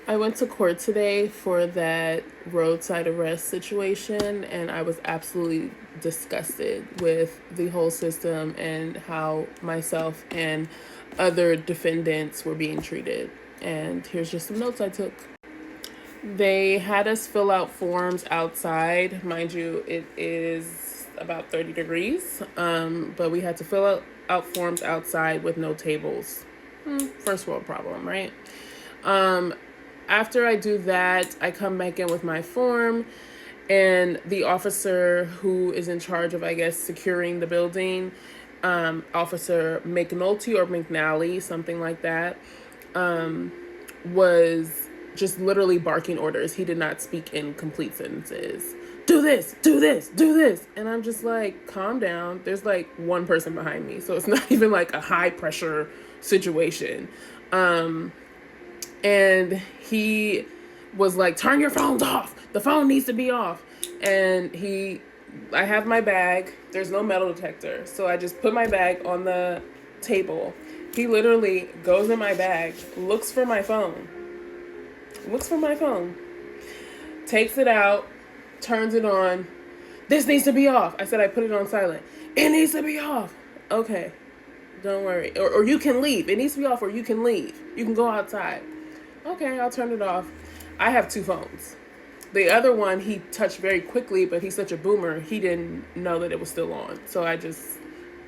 I went to court today for that roadside arrest situation, and I was absolutely disgusted with the whole system and how myself and other defendants were being treated. And here's just some notes I took. They had us fill out forms outside. Mind you, it is about 30 degrees, but we had to fill out forms outside with no tables. First world problem, right? Um, After I do that, I come back in with my form, and the officer who is in charge of, I guess, securing the building, Officer McNulty or McNally, something like that, was just literally barking orders. He did not speak in complete sentences. Do this, do this, do this. And I'm just like, calm down. There's like one person behind me. So it's not even like a high pressure situation. And he was like, turn your phones off. The phone needs to be off. And I have my bag. There's no metal detector. So I just put my bag on the table. He literally goes in my bag, looks for my phone, takes it out, turns it on. This needs to be off. I said I put it on silent. It needs to be off. Okay, don't worry. Or you can leave. It needs to be off or you can leave. You can go outside. Okay, I'll turn it off. I have two phones. The other one he touched very quickly, but he's such a boomer, he didn't know that it was still on. So I just,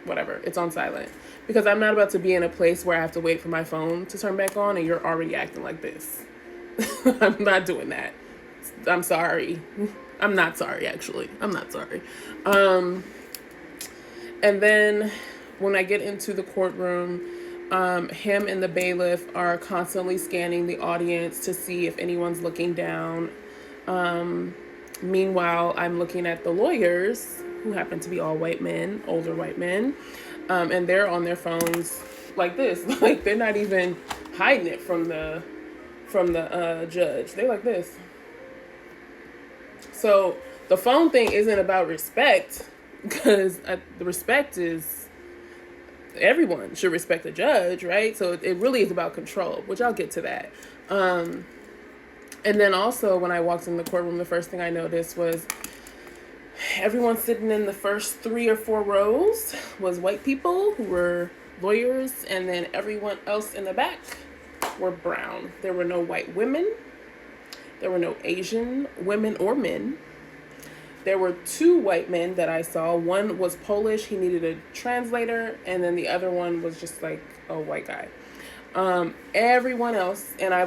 whatever, it's on silent. Because I'm not about to be in a place where I have to wait for my phone to turn back on and you're already acting like this. I'm not doing that. I'm sorry. I'm not sorry, actually. I'm not sorry. And then when I get into the courtroom, him and the bailiff are constantly scanning the audience to see if anyone's looking down. Meanwhile, I'm looking at the lawyers, who happen to be all white men, older white men, and they're on their phones like this. Like, they're not even hiding it from the judge. They're like this. So the phone thing isn't about respect, because the respect is everyone should respect the judge, right? So it really is about control, which I'll get to that. And then also when I walked in the courtroom, the first thing I noticed was everyone sitting in the first 3 or 4 rows was white people who were lawyers, and then everyone else in the back were brown. There were no white women. There were no Asian women or men. There were 2 white men that I saw. One was Polish. He needed a translator. And then the other one was just like a white guy. Everyone else, and I